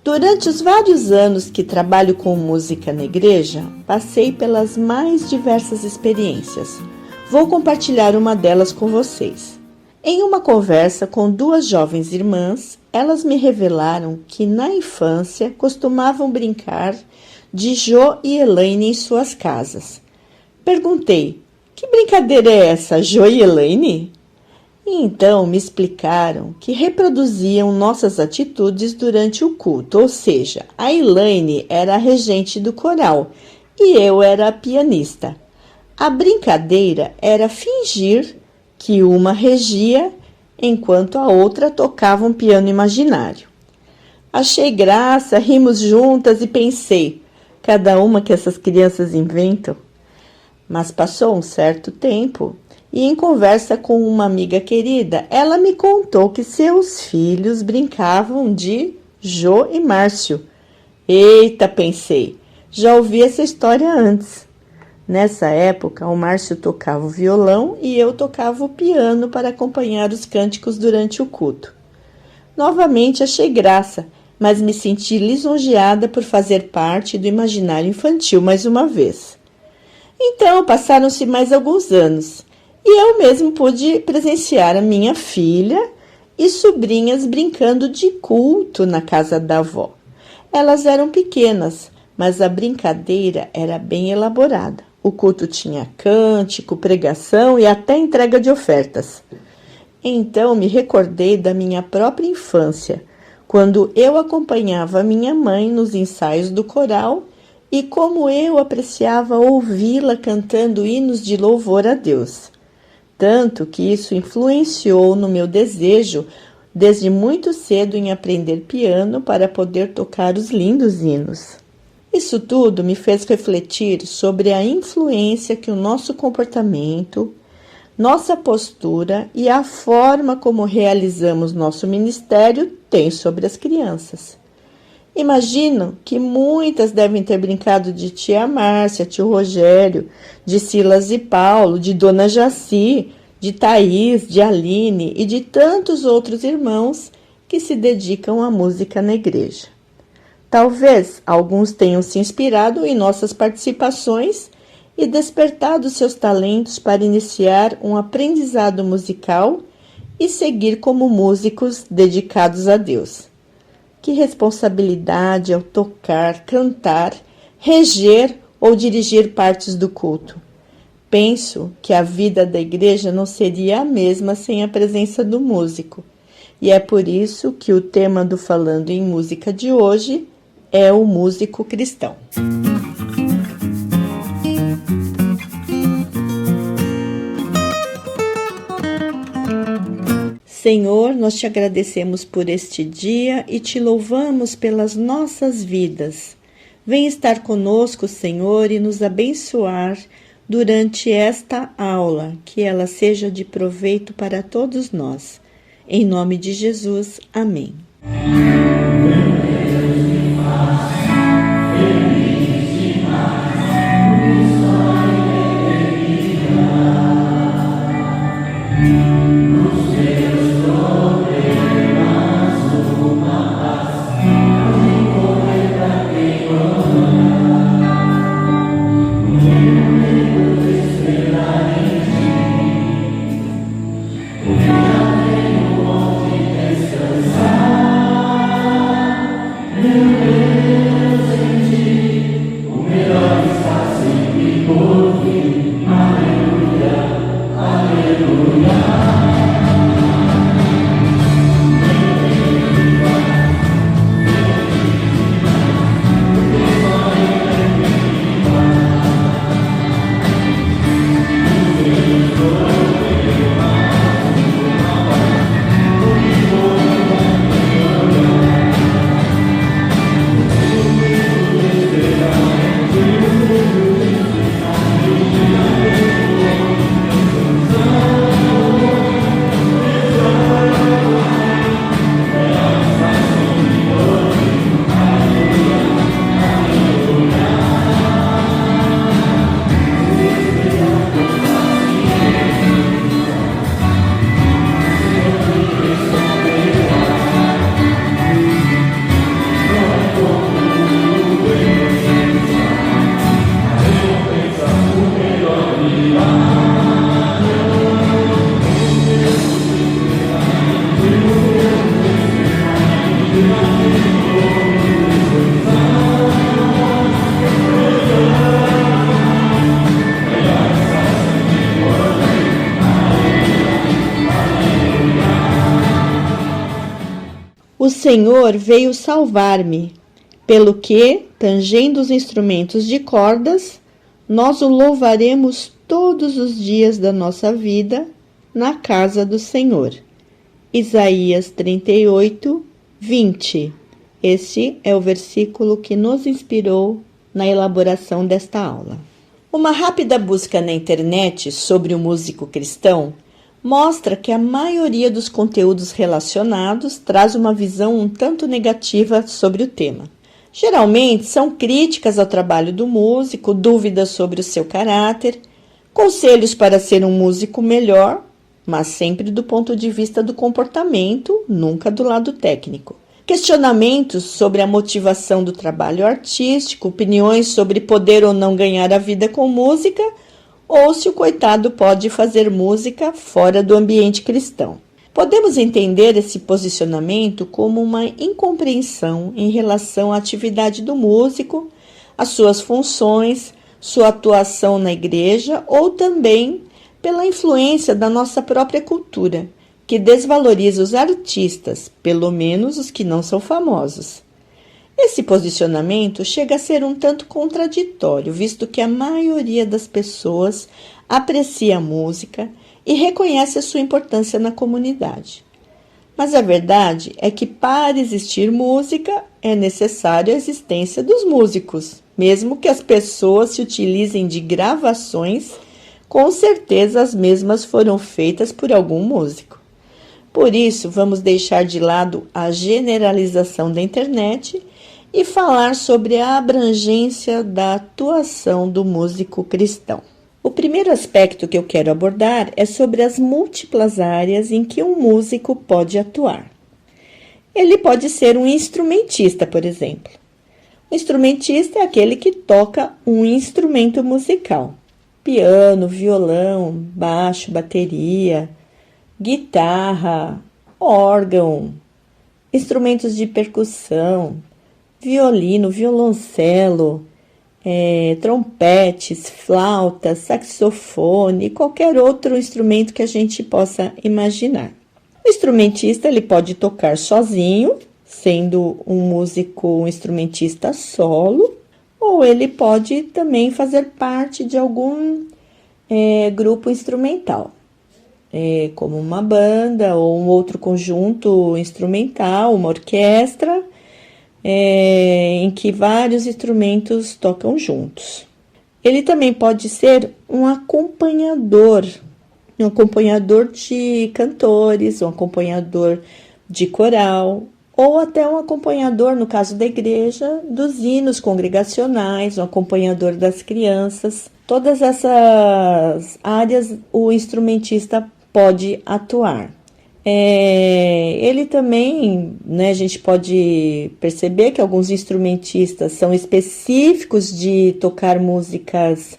Durante os vários anos que trabalho com música na igreja, passei pelas mais diversas experiências. Vou compartilhar uma delas com vocês. Em uma conversa com duas jovens irmãs, elas me revelaram que na infância costumavam brincar de Jô e Elaine em suas casas. Perguntei: que brincadeira é essa, Jô e Elaine? E então me explicaram que reproduziam nossas atitudes durante o culto, ou seja, a Elaine era a regente do coral e eu era a pianista. A brincadeira era fingir que uma regia enquanto a outra tocava um piano imaginário. Achei graça, rimos juntas e pensei, cada uma que essas crianças inventam. Mas passou um certo tempo e em conversa com uma amiga querida, ela me contou que seus filhos brincavam de Jô e Márcio. Eita, pensei, já ouvi essa história antes. Nessa época, o Márcio tocava o violão e eu tocava o piano para acompanhar os cânticos durante o culto. Novamente achei graça, mas me senti lisonjeada por fazer parte do imaginário infantil mais uma vez. Então, passaram-se mais alguns anos e eu mesmo pude presenciar a minha filha e sobrinhas brincando de culto na casa da avó. Elas eram pequenas, mas a brincadeira era bem elaborada. O culto tinha cântico, pregação e até entrega de ofertas. Então me recordei da minha própria infância, quando eu acompanhava minha mãe nos ensaios do coral e como eu apreciava ouvi-la cantando hinos de louvor a Deus. Tanto que isso influenciou no meu desejo, desde muito cedo, em aprender piano para poder tocar os lindos hinos. Isso tudo me fez refletir sobre a influência que o nosso comportamento, nossa postura e a forma como realizamos nosso ministério tem sobre as crianças. Imagino que muitas devem ter brincado de tia Márcia, tio Rogério, de Silas e Paulo, de Dona Jaci, de Thaís, de Aline e de tantos outros irmãos que se dedicam à música na igreja. Talvez alguns tenham se inspirado em nossas participações e despertado seus talentos para iniciar um aprendizado musical e seguir como músicos dedicados a Deus. Que responsabilidade ao tocar, cantar, reger ou dirigir partes do culto. Penso que a vida da igreja não seria a mesma sem a presença do músico. E é por isso que o tema do Falando em Música de hoje é o músico cristão. Senhor, nós te agradecemos por este dia e te louvamos pelas nossas vidas. Vem estar conosco, Senhor, e nos abençoar durante esta aula, que ela seja de proveito para todos nós. Em nome de Jesus, amém. Senhor veio salvar-me, pelo que, tangendo os instrumentos de cordas, nós o louvaremos todos os dias da nossa vida na casa do Senhor. Isaías 38, 20. Este é o versículo que nos inspirou na elaboração desta aula. Uma rápida busca na internet sobre o músico cristão mostra que a maioria dos conteúdos relacionados traz uma visão um tanto negativa sobre o tema. Geralmente são críticas ao trabalho do músico, dúvidas sobre o seu caráter, conselhos para ser um músico melhor, mas sempre do ponto de vista do comportamento, nunca do lado técnico. Questionamentos sobre a motivação do trabalho artístico, opiniões sobre poder ou não ganhar a vida com música, ou se o coitado pode fazer música fora do ambiente cristão. Podemos entender esse posicionamento como uma incompreensão em relação à atividade do músico, às suas funções, sua atuação na igreja ou também pela influência da nossa própria cultura, que desvaloriza os artistas, pelo menos os que não são famosos. Esse posicionamento chega a ser um tanto contraditório, visto que a maioria das pessoas aprecia a música e reconhece a sua importância na comunidade. Mas a verdade é que para existir música é necessária a existência dos músicos. Mesmo que as pessoas se utilizem de gravações, com certeza as mesmas foram feitas por algum músico. Por isso, vamos deixar de lado a generalização da internet e falar sobre a abrangência da atuação do músico cristão. O primeiro aspecto que eu quero abordar é sobre as múltiplas áreas em que um músico pode atuar. Ele pode ser um instrumentista, por exemplo. O instrumentista é aquele que toca um instrumento musical: piano, violão, baixo, bateria, guitarra, órgão, instrumentos de percussão, violino, violoncelo, trompetes, flautas, saxofone e qualquer outro instrumento que a gente possa imaginar. O instrumentista ele pode tocar sozinho, sendo um instrumentista solo, ou ele pode também fazer parte de algum grupo instrumental, como uma banda ou um outro conjunto instrumental, uma orquestra, em que vários instrumentos tocam juntos. Ele também pode ser um acompanhador de cantores, um acompanhador de coral, ou até um acompanhador, no caso da igreja, dos hinos congregacionais, um acompanhador das crianças. Todas essas áreas o instrumentista pode atuar. Ele também, a gente pode perceber que alguns instrumentistas são específicos de tocar músicas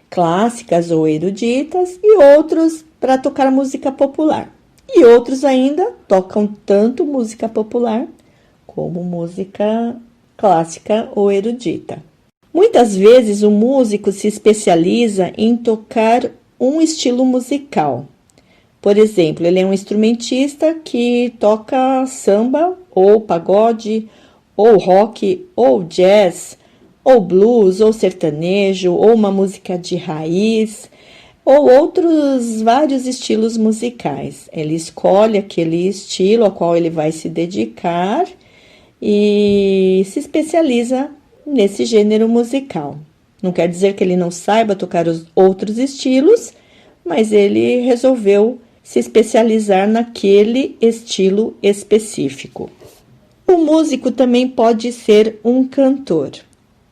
clássicas ou eruditas e outros para tocar música popular. E outros ainda tocam tanto música popular como música clássica ou erudita. Muitas vezes o músico se especializa em tocar um estilo musical. Por exemplo, ele é um instrumentista que toca samba, ou pagode, ou rock, ou jazz, ou blues, ou sertanejo, ou uma música de raiz, ou outros vários estilos musicais. Ele escolhe aquele estilo ao qual ele vai se dedicar e se especializa nesse gênero musical. Não quer dizer que ele não saiba tocar os outros estilos, mas ele resolveu se especializar naquele estilo específico. O músico também pode ser um cantor.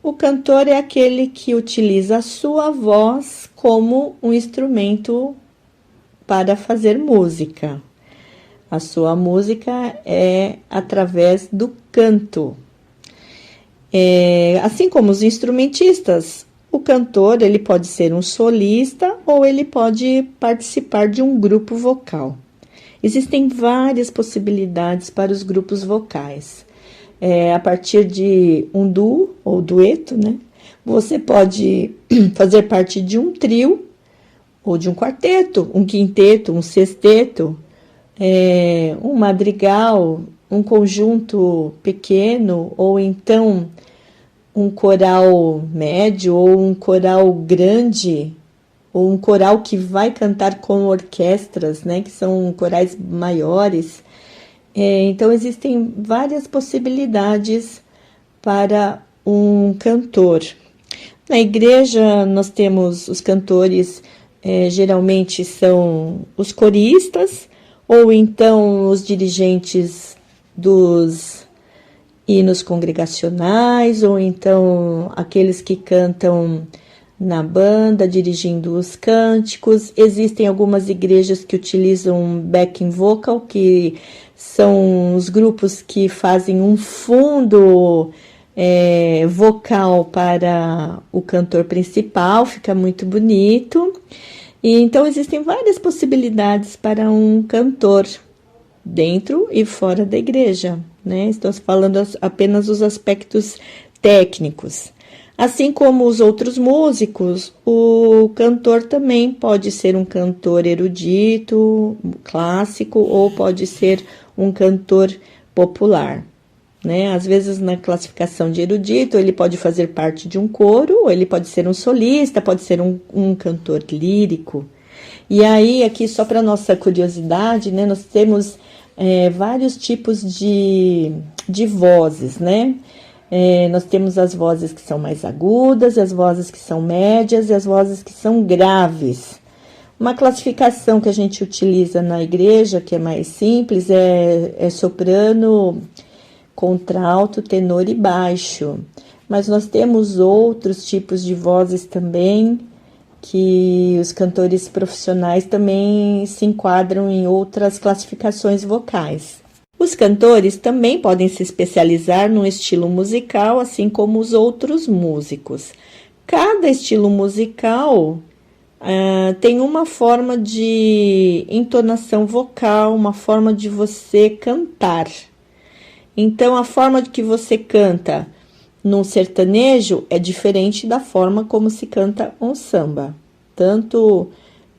O cantor é aquele que utiliza a sua voz como um instrumento para fazer música. A sua música é através do canto. Assim como os instrumentistas, o cantor ele pode ser um solista ou ele pode participar de um grupo vocal. Existem várias possibilidades para os grupos vocais. A partir de um duo ou dueto, você pode fazer parte de um trio ou de um quarteto, um quinteto, um sexteto, um madrigal, um conjunto pequeno, ou então um coral médio, ou um coral grande, ou um coral que vai cantar com orquestras, né, que são corais maiores. Então, existem várias possibilidades para um cantor. Na igreja, nós temos os cantores, geralmente são os coristas, ou então os dirigentes dos hinos congregacionais, ou então aqueles que cantam na banda, dirigindo os cânticos. Existem algumas igrejas que utilizam backing vocal, que são os grupos que fazem um fundo vocal para o cantor principal, fica muito bonito. E então existem várias possibilidades para um cantor dentro e fora da igreja, né? Estamos falando apenas dos aspectos técnicos. Assim como os outros músicos, o cantor também pode ser um cantor erudito, clássico, ou pode ser um cantor popular, né? Às vezes, na classificação de erudito, ele pode fazer parte de um coro, ou ele pode ser um solista, pode ser um cantor lírico. E aí, aqui, só para nossa curiosidade, né, nós temos vários tipos de vozes, né? Nós temos as vozes que são mais agudas, as vozes que são médias e as vozes que são graves. Uma classificação que a gente utiliza na igreja, que é mais simples, é soprano, contralto, tenor e baixo. Mas nós temos outros tipos de vozes também, que os cantores profissionais também se enquadram em outras classificações vocais. Os cantores também podem se especializar num estilo musical, assim como os outros músicos. Cada estilo musical tem uma forma de entonação vocal, uma forma de você cantar. Então, a forma de que você canta num sertanejo é diferente da forma como se canta um samba, tanto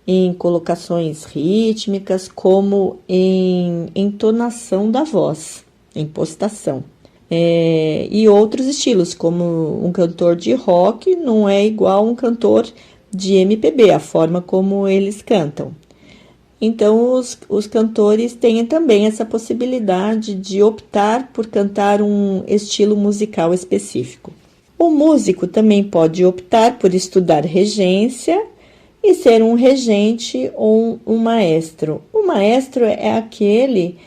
em colocações rítmicas, como em entonação da voz, em postação. E outros estilos, como um cantor de rock não é igual a um cantor de MPB, a forma como eles cantam. Então, os cantores têm também essa possibilidade de optar por cantar um estilo musical específico. O músico também pode optar por estudar regência e ser um regente ou um maestro. O maestro é aquele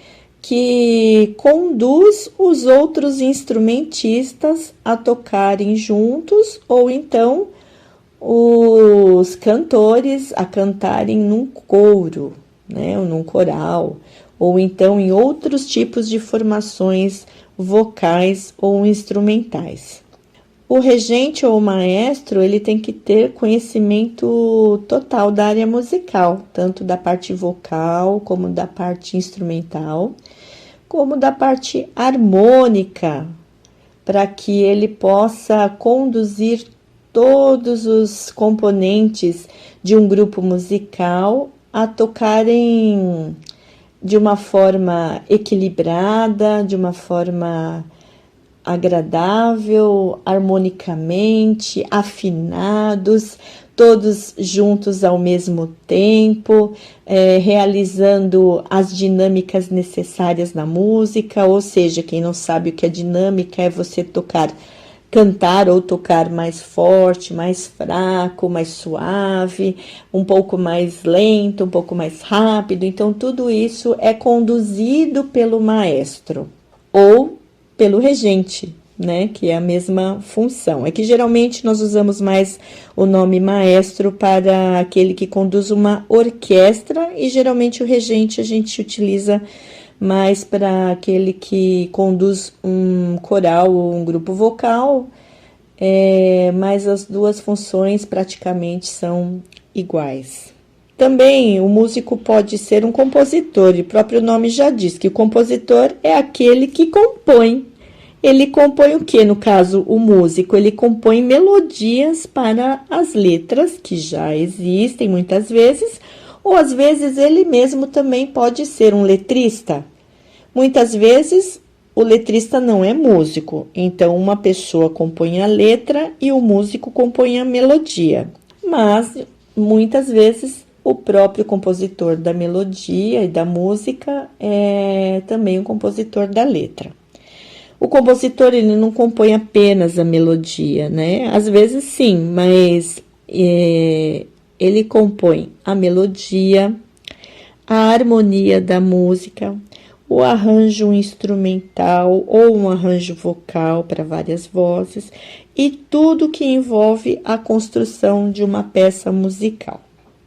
que conduz os outros instrumentistas a tocarem juntos, ou então os cantores a cantarem num coro, né, ou num coral, ou então em outros tipos de formações vocais ou instrumentais. O regente ou o maestro, ele tem que ter conhecimento total da área musical, tanto da parte vocal, como da parte instrumental, como da parte harmônica, para que ele possa conduzir todos os componentes de um grupo musical a tocarem de uma forma equilibrada, de uma forma agradável, harmonicamente, afinados, todos juntos ao mesmo tempo, realizando as dinâmicas necessárias na música. Ou seja, quem não sabe o que é dinâmica, é você cantar ou tocar mais forte, mais fraco, mais suave, um pouco mais lento, um pouco mais rápido. Então, tudo isso é conduzido pelo maestro ou pelo regente, né? Que é a mesma função. É que geralmente nós usamos mais o nome maestro para aquele que conduz uma orquestra, e geralmente o regente a gente utiliza mais para aquele que conduz um coral ou um grupo vocal, mas as duas funções praticamente são iguais. Também o músico pode ser um compositor, e o próprio nome já diz que o compositor é aquele que compõe. Ele compõe o que, no caso, o músico? Ele compõe melodias para as letras que já existem muitas vezes, ou às vezes ele mesmo também pode ser um letrista. Muitas vezes, o letrista não é músico, então uma pessoa compõe a letra e o músico compõe a melodia. Mas, muitas vezes, o próprio compositor da melodia e da música é também o compositor da letra. O compositor, ele não compõe apenas a melodia, né? Às vezes sim, mas ele compõe a melodia, a harmonia da música, o arranjo instrumental ou um arranjo vocal para várias vozes e tudo que envolve a construção de uma peça musical.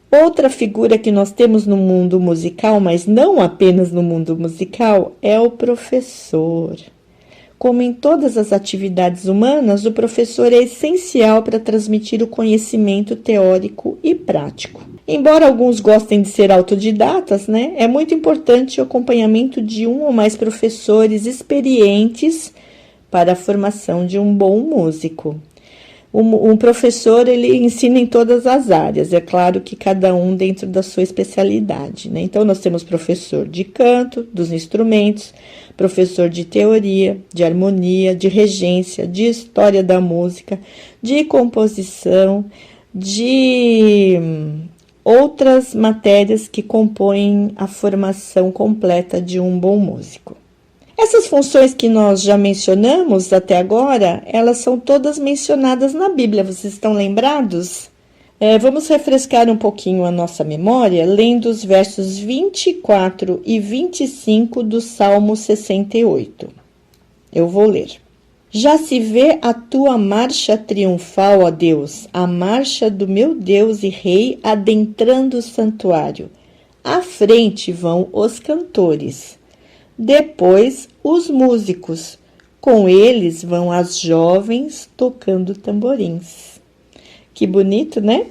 Outra figura que nós temos no mundo musical, mas não apenas no mundo musical, é o professor. Como em todas as atividades humanas, o professor é essencial para transmitir o conhecimento teórico e prático. Embora alguns gostem de ser autodidatas, né, é muito importante o acompanhamento de um ou mais professores experientes para a formação de um bom músico. Um professor, ele ensina em todas as áreas, é claro que cada um dentro da sua especialidade, né? Então, nós temos professor de canto, dos instrumentos, professor de teoria, de harmonia, de regência, de história da música, de composição, de outras matérias que compõem a formação completa de um bom músico. Essas funções que nós já mencionamos até agora, elas são todas mencionadas na Bíblia, vocês estão lembrados? Vamos refrescar um pouquinho a nossa memória, lendo os versos 24 e 25 do Salmo 68. Eu vou ler. Já se vê a tua marcha triunfal, ó Deus, a marcha do meu Deus e Rei adentrando o santuário. À frente vão os cantores. Depois, os músicos. Com eles vão as jovens tocando tamborins. Que bonito, né?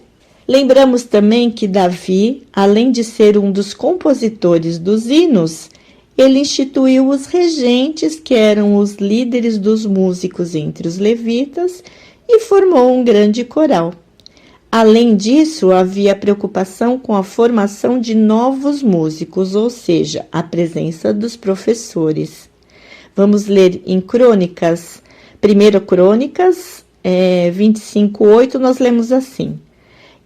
Lembramos também que Davi, além de ser um dos compositores dos hinos, ele instituiu os regentes, que eram os líderes dos músicos entre os levitas, e formou um grande coral. Além disso, havia preocupação com a formação de novos músicos, ou seja, a presença dos professores. Vamos ler em Crônicas, 1 Crônicas 25:8, nós lemos assim.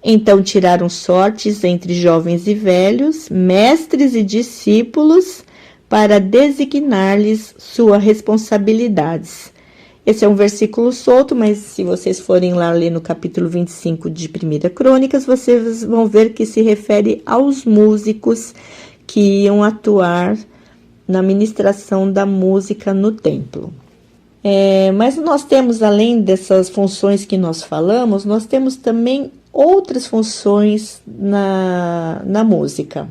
Então tiraram sortes entre jovens e velhos, mestres e discípulos, para designar-lhes suas responsabilidades. Esse é um versículo solto, mas se vocês forem lá ler no capítulo 25 de 1 Crônicas, vocês vão ver que se refere aos músicos que iam atuar na ministração da música no templo. Mas nós temos, além dessas funções que nós falamos, nós temos também outras funções na música.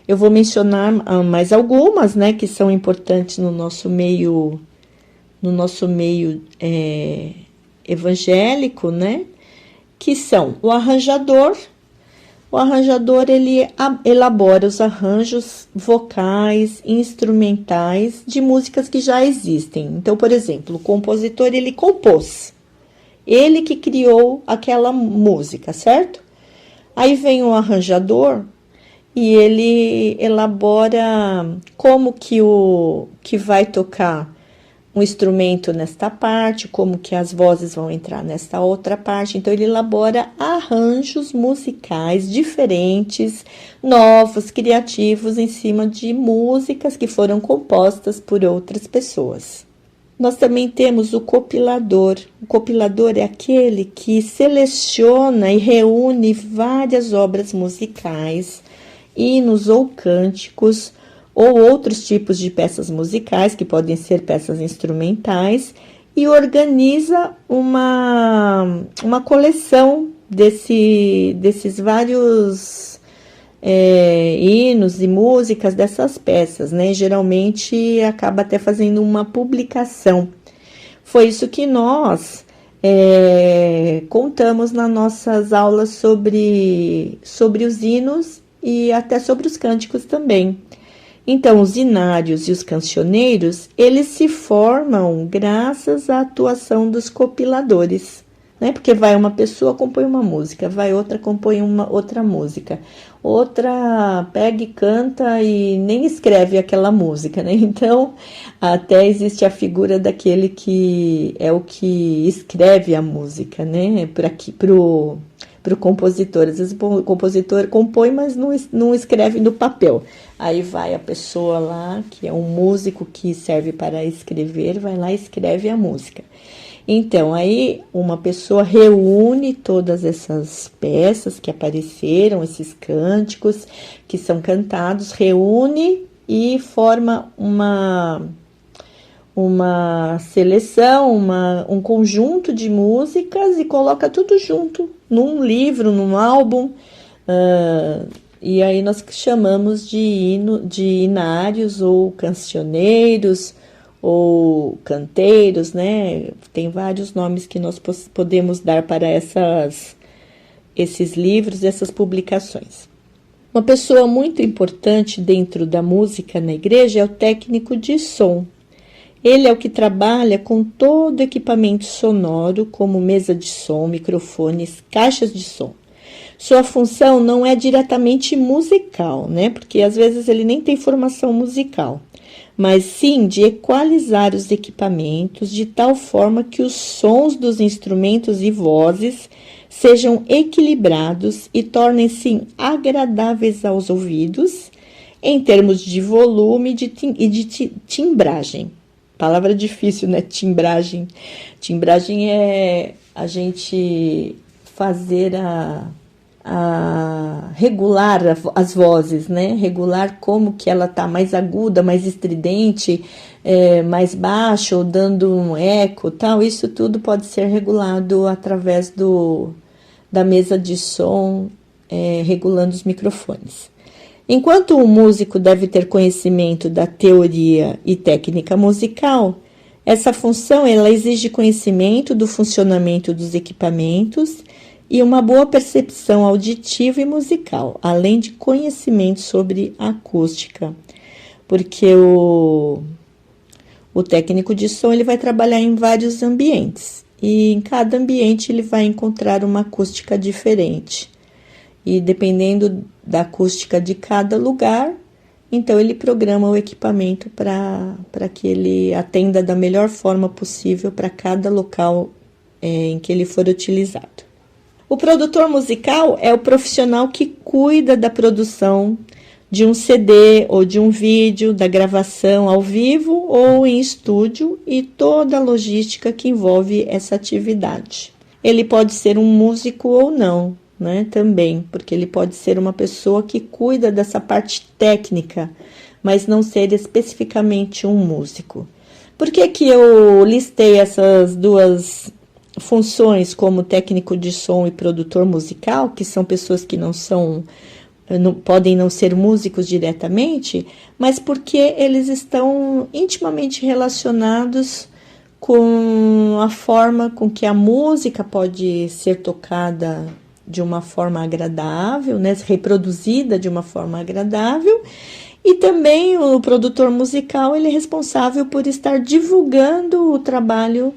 Eu vou mencionar mais algumas, né, que são importantes no nosso meio evangélico, né? Que são o arranjador. O arranjador, ele elabora os arranjos vocais, instrumentais de músicas que já existem. Então, por exemplo, o compositor, ele compôs. Ele que criou aquela música, certo? Aí vem o arranjador e ele elabora como que vai tocar um instrumento nesta parte, como que as vozes vão entrar nesta outra parte. Então, ele elabora arranjos musicais diferentes, novos, criativos, em cima de músicas que foram compostas por outras pessoas. Nós também temos o compilador. O compilador é aquele que seleciona e reúne várias obras musicais, hinos ou cânticos, ou outros tipos de peças musicais, que podem ser peças instrumentais, e organiza uma coleção desses vários hinos e músicas dessas peças, né? Geralmente acaba até fazendo uma publicação. Foi isso que nós contamos nas nossas aulas sobre os hinos e até sobre os cânticos também. Então, os hinários e os cancioneiros, eles se formam graças à atuação dos compiladores. né? Porque vai uma pessoa, compõe uma música, vai outra, compõe uma outra música, outra pega e canta e nem escreve aquela música, né? Então, até existe a figura daquele que é o que escreve a música, né? Para o compositor. Às vezes o compositor compõe, mas não escreve no papel. Aí vai a pessoa lá, que é um músico que serve para escrever, vai lá e escreve a música. Então, aí uma pessoa reúne todas essas peças que apareceram, esses cânticos que são cantados, reúne e forma uma seleção, um conjunto de músicas e coloca tudo junto num livro, num álbum, e aí nós chamamos de inários ou cancioneiros ou canteiros, né? Tem vários nomes que nós podemos dar para esses livros, essas publicações. Uma pessoa muito importante dentro da música na igreja é o técnico de som. Ele é o que trabalha com todo equipamento sonoro, como mesa de som, microfones, caixas de som. Sua função não é diretamente musical, né? Porque às vezes ele nem tem formação musical, mas sim de equalizar os equipamentos de tal forma que os sons dos instrumentos e vozes sejam equilibrados e tornem-se agradáveis aos ouvidos em termos de volume e de timbragem. Palavra difícil, né? Timbragem. Timbragem é a gente fazer regular as vozes, né? Regular como que ela tá mais aguda, mais estridente, mais baixo, ou dando um eco, tal. Isso tudo pode ser regulado através da mesa de som, regulando os microfones. Enquanto o músico deve ter conhecimento da teoria e técnica musical, essa função ela exige conhecimento do funcionamento dos equipamentos e uma boa percepção auditiva e musical, além de conhecimento sobre acústica, porque o técnico de som ele vai trabalhar em vários ambientes e em cada ambiente ele vai encontrar uma acústica diferente. E dependendo da acústica de cada lugar, então ele programa o equipamento para que ele atenda da melhor forma possível para cada local em que ele for utilizado. O produtor musical é o profissional que cuida da produção de um CD ou de um vídeo, da gravação ao vivo ou em estúdio e toda a logística que envolve essa atividade. Ele pode ser um músico ou não, né? Também, porque ele pode ser uma pessoa que cuida dessa parte técnica, mas não ser especificamente um músico. Por que que eu listei essas duas funções como técnico de som e produtor musical, que são pessoas que podem não ser músicos diretamente, mas porque eles estão intimamente relacionados com a forma com que a música pode ser tocada de uma forma agradável, né, reproduzida de uma forma agradável, e também o produtor musical ele é responsável por estar divulgando o trabalho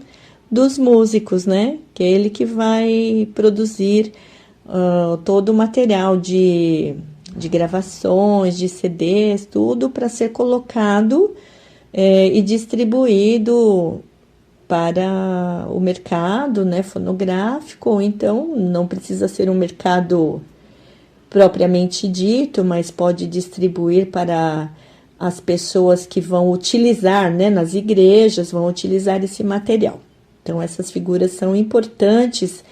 dos músicos, né, que é ele que vai produzir todo o material de gravações, de CDs, tudo para ser colocado e distribuído para o mercado, né, fonográfico, ou então não precisa ser um mercado propriamente dito, mas pode distribuir para as pessoas que vão utilizar, né, nas igrejas, vão utilizar esse material. Então, essas figuras são importantes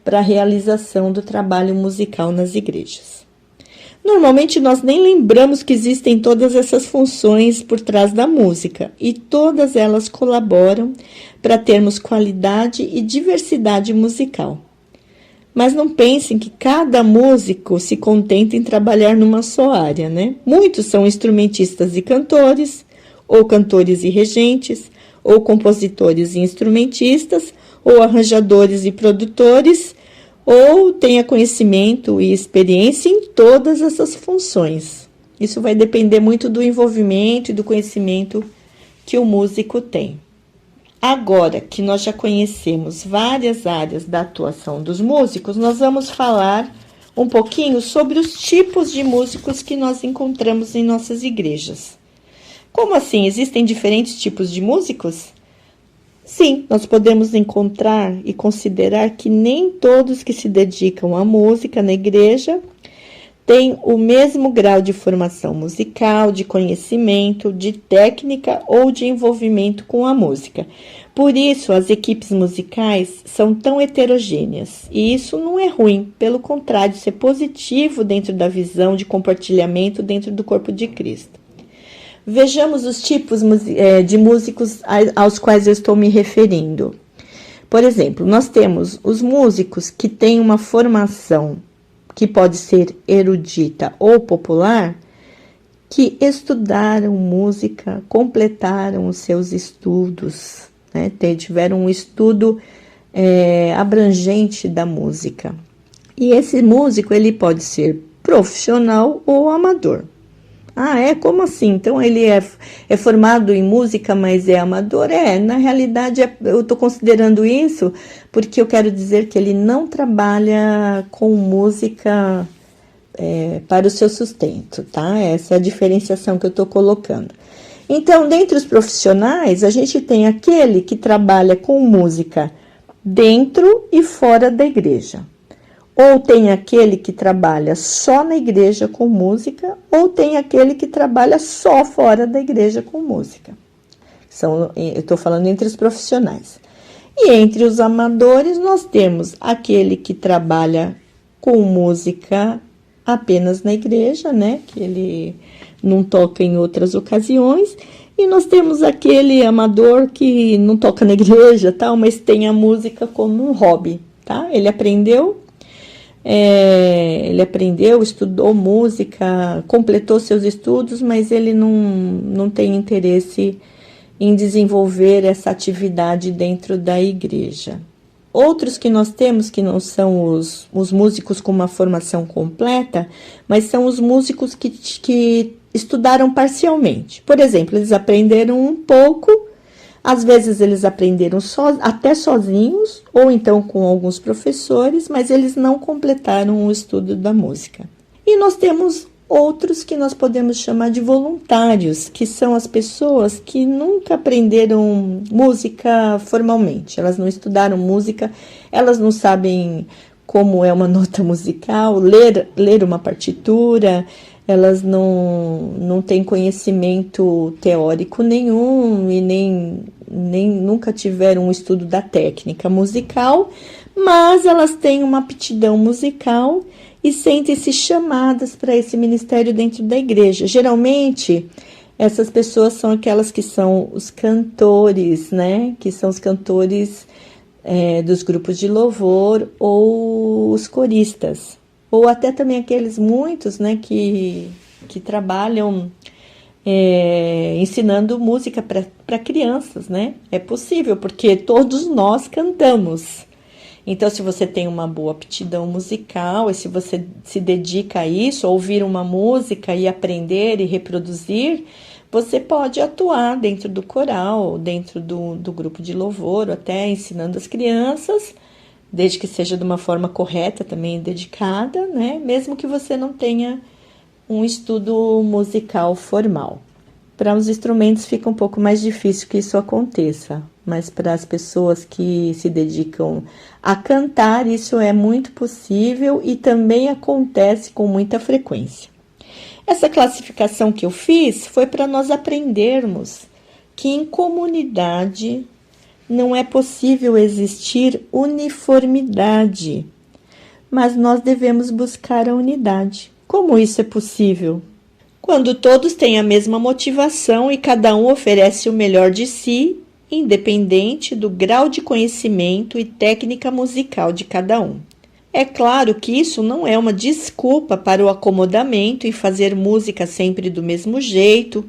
para a realização do trabalho musical nas igrejas. Normalmente, nós nem lembramos que existem todas essas funções por trás da música, e todas elas colaboram para termos qualidade e diversidade musical. Mas não pensem que cada músico se contenta em trabalhar numa só área, né? Muitos são instrumentistas e cantores, ou cantores e regentes, ou compositores e instrumentistas, ou arranjadores e produtores, ou tenha conhecimento e experiência em todas essas funções. Isso vai depender muito do envolvimento e do conhecimento que o músico tem. Agora que nós já conhecemos várias áreas da atuação dos músicos, nós vamos falar um pouquinho sobre os tipos de músicos que nós encontramos em nossas igrejas. Como assim? Existem diferentes tipos de músicos? Sim, nós podemos encontrar e considerar que nem todos que se dedicam à música na igreja têm o mesmo grau de formação musical, de conhecimento, de técnica ou de envolvimento com a música. Por isso, as equipes musicais são tão heterogêneas. E isso não é ruim, pelo contrário, isso é positivo dentro da visão de compartilhamento dentro do corpo de Cristo. Vejamos os tipos de músicos aos quais eu estou me referindo. Por exemplo, nós temos os músicos que têm uma formação que pode ser erudita ou popular, que estudaram música, completaram os seus estudos, né? Tiveram um estudo abrangente da música. E esse músico ele pode ser profissional ou amador. Ah, como assim? Então ele é formado em música, mas é amador? Na realidade eu estou considerando isso porque eu quero dizer que ele não trabalha com música para o seu sustento, tá? Essa é a diferenciação que eu estou colocando. Então, dentre os profissionais, a gente tem aquele que trabalha com música dentro e fora da igreja. Ou tem aquele que trabalha só na igreja com música, ou tem aquele que trabalha só fora da igreja com música. Eu estou falando entre os profissionais. E entre os amadores, nós temos aquele que trabalha com música apenas na igreja, né? Que ele não toca em outras ocasiões. E nós temos aquele amador que não toca na igreja, tal, mas tem a música como um hobby, tá? Ele aprendeu, estudou música, completou seus estudos, mas ele não tem interesse em desenvolver essa atividade dentro da igreja. Outros que nós temos, que não são os músicos com uma formação completa, mas são os músicos que estudaram parcialmente. Por exemplo, eles aprenderam um pouco, às vezes eles aprenderam até sozinhos, ou então com alguns professores, mas eles não completaram o estudo da música. E nós temos outros que nós podemos chamar de voluntários, que são as pessoas que nunca aprenderam música formalmente. Elas não estudaram música, elas não sabem como é uma nota musical, ler uma partitura, elas não têm conhecimento teórico nenhum e nem nunca tiveram um estudo da técnica musical, mas elas têm uma aptidão musical e sentem-se chamadas para esse ministério dentro da igreja. Geralmente, essas pessoas são aquelas que são os cantores, né? Que são os cantores dos grupos de louvor ou os coristas. Ou até também aqueles muitos, né, que trabalham ensinando música para crianças, né? É possível, porque todos nós cantamos. Então, se você tem uma boa aptidão musical e se você se dedica a isso, a ouvir uma música e aprender e reproduzir, você pode atuar dentro do coral, dentro do grupo de louvor, ou até ensinando as crianças, desde que seja de uma forma correta, também dedicada, né? Mesmo que você não tenha um estudo musical formal. Para os instrumentos fica um pouco mais difícil que isso aconteça, mas para as pessoas que se dedicam a cantar, isso é muito possível e também acontece com muita frequência. Essa classificação que eu fiz foi para nós aprendermos que em comunidade não é possível existir uniformidade, mas nós devemos buscar a unidade. Como isso é possível? Quando todos têm a mesma motivação e cada um oferece o melhor de si, independente do grau de conhecimento e técnica musical de cada um. É claro que isso não é uma desculpa para o acomodamento e fazer música sempre do mesmo jeito,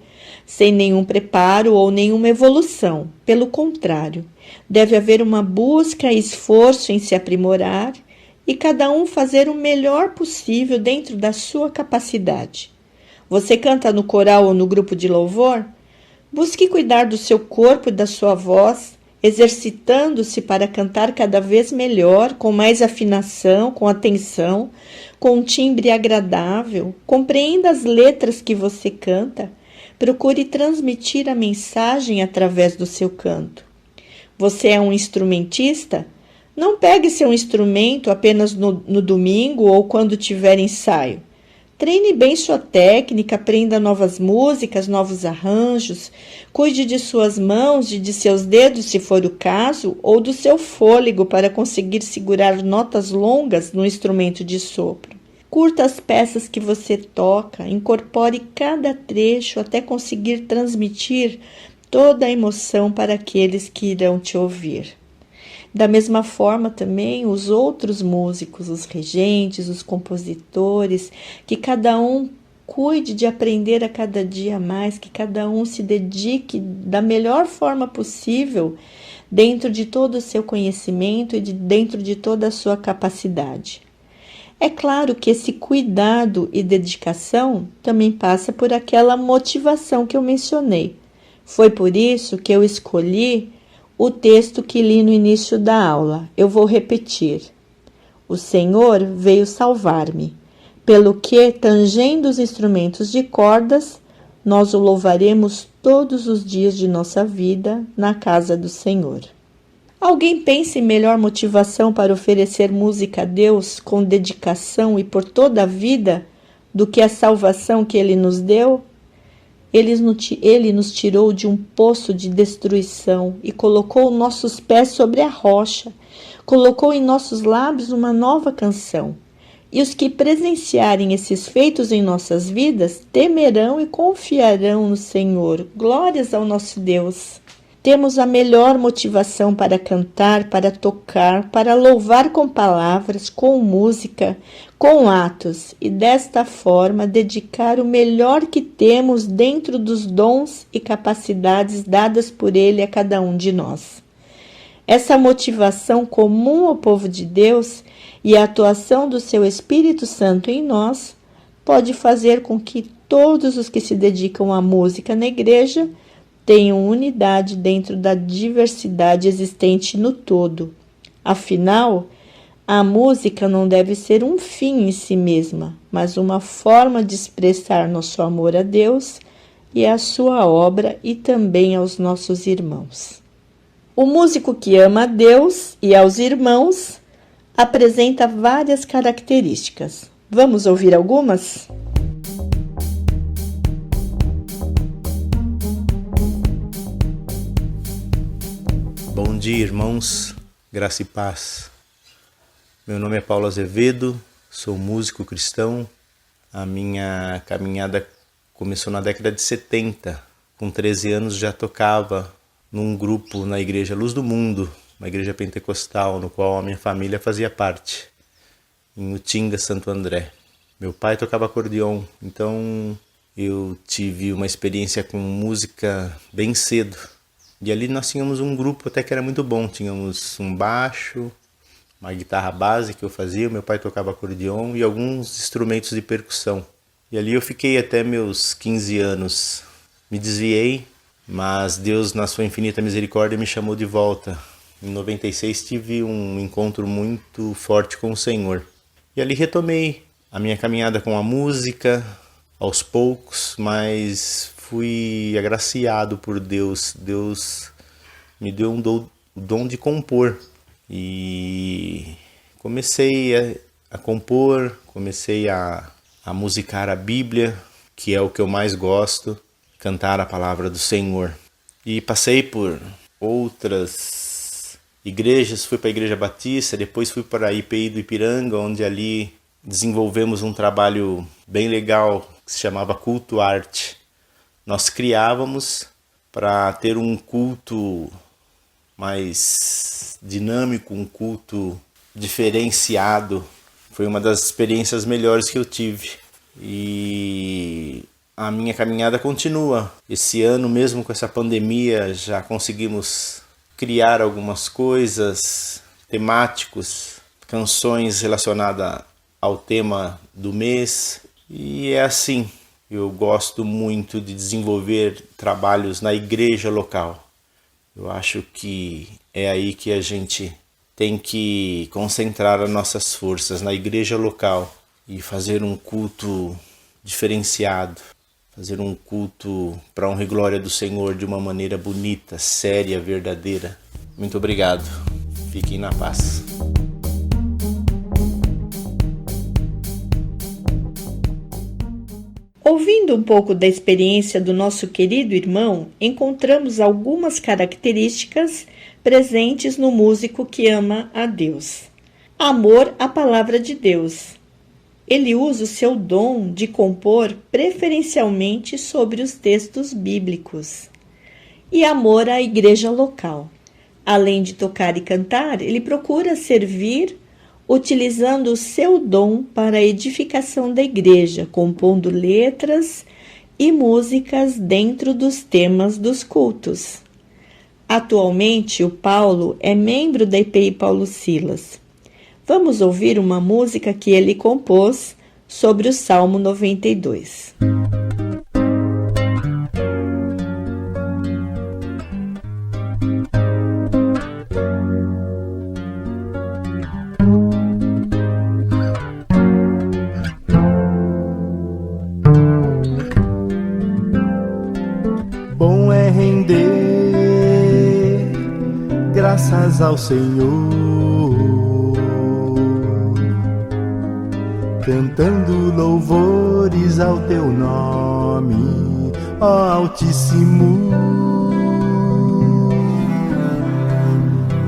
sem nenhum preparo ou nenhuma evolução. Pelo contrário, deve haver uma busca e esforço em se aprimorar e cada um fazer o melhor possível dentro da sua capacidade. Você canta no coral ou no grupo de louvor? Busque cuidar do seu corpo e da sua voz exercitando-se para cantar cada vez melhor, com mais afinação, com atenção, com um timbre agradável. Compreenda as letras que você canta. Procure transmitir a mensagem através do seu canto. Você é um instrumentista? Não pegue seu instrumento apenas no domingo ou quando tiver ensaio. Treine bem sua técnica, aprenda novas músicas, novos arranjos, cuide de suas mãos e de seus dedos, se for o caso, ou do seu fôlego para conseguir segurar notas longas no instrumento de sopro. Curta as peças que você toca, incorpore cada trecho até conseguir transmitir toda a emoção para aqueles que irão te ouvir. Da mesma forma também os outros músicos, os regentes, os compositores, que cada um cuide de aprender a cada dia mais, que cada um se dedique da melhor forma possível dentro de todo o seu conhecimento e dentro de toda a sua capacidade. É claro que esse cuidado e dedicação também passa por aquela motivação que eu mencionei. Foi por isso que eu escolhi o texto que li no início da aula. Eu vou repetir. O Senhor veio salvar-me, pelo que, tangendo os instrumentos de cordas, nós o louvaremos todos os dias de nossa vida na casa do Senhor. Alguém pensa em melhor motivação para oferecer música a Deus com dedicação e por toda a vida do que a salvação que Ele nos deu? Ele nos tirou de um poço de destruição e colocou nossos pés sobre a rocha, colocou em nossos lábios uma nova canção. E os que presenciarem esses feitos em nossas vidas temerão e confiarão no Senhor. Glórias ao nosso Deus! Temos a melhor motivação para cantar, para tocar, para louvar com palavras, com música, com atos e desta forma dedicar o melhor que temos dentro dos dons e capacidades dadas por Ele a cada um de nós. Essa motivação comum ao povo de Deus e a atuação do seu Espírito Santo em nós pode fazer com que todos os que se dedicam à música na igreja tenham unidade dentro da diversidade existente no todo. Afinal, a música não deve ser um fim em si mesma, mas uma forma de expressar nosso amor a Deus e à sua obra e também aos nossos irmãos. O músico que ama a Deus e aos irmãos apresenta várias características. Vamos ouvir algumas? Bom dia, irmãos, graça e paz. Meu nome é Paulo Azevedo, sou músico cristão. A minha caminhada começou na década de 70. Com 13 anos já tocava num grupo na Igreja Luz do Mundo, uma igreja pentecostal, no qual a minha família fazia parte, em Utinga, Santo André. Meu pai tocava acordeon, então eu tive uma experiência com música bem cedo. E ali nós tínhamos um grupo até que era muito bom. Tínhamos um baixo, uma guitarra base que eu fazia, meu pai tocava acordeon e alguns instrumentos de percussão. E ali eu fiquei até meus 15 anos. Me desviei, mas Deus, na sua infinita misericórdia, me chamou de volta. Em 96 tive um encontro muito forte com o Senhor. E ali retomei a minha caminhada com a música, aos poucos, mas fui agraciado por Deus. Deus me deu o dom de compor. E comecei a compor, comecei a musicar a Bíblia, que é o que eu mais gosto, cantar a palavra do Senhor. E passei por outras igrejas, fui para a Igreja Batista, depois fui para a IPI do Ipiranga, onde ali desenvolvemos um trabalho bem legal que se chamava Culto Arte. Nós criávamos para ter um culto mais dinâmico, um culto diferenciado. Foi uma das experiências melhores que eu tive. E a minha caminhada continua. Esse ano, mesmo com essa pandemia, já conseguimos criar algumas coisas, temáticos, canções relacionadas ao tema do mês. E é assim, eu gosto muito de desenvolver trabalhos na igreja local. Eu acho que é aí que a gente tem que concentrar as nossas forças na igreja local e fazer um culto diferenciado, fazer um culto para a honra e glória do Senhor de uma maneira bonita, séria, verdadeira. Muito obrigado. Fiquem na paz. Ouvindo um pouco da experiência do nosso querido irmão, encontramos algumas características presentes no músico que ama a Deus. Amor à palavra de Deus. Ele usa o seu dom de compor preferencialmente sobre os textos bíblicos. E amor à igreja local. Além de tocar e cantar, ele procura servir utilizando o seu dom para a edificação da igreja, compondo letras e músicas dentro dos temas dos cultos. Atualmente, o Paulo é membro da IPI Paulo Silas. Vamos ouvir uma música que ele compôs sobre o Salmo 92. Bom é render graças ao Senhor, cantando louvores ao teu nome, ó Altíssimo.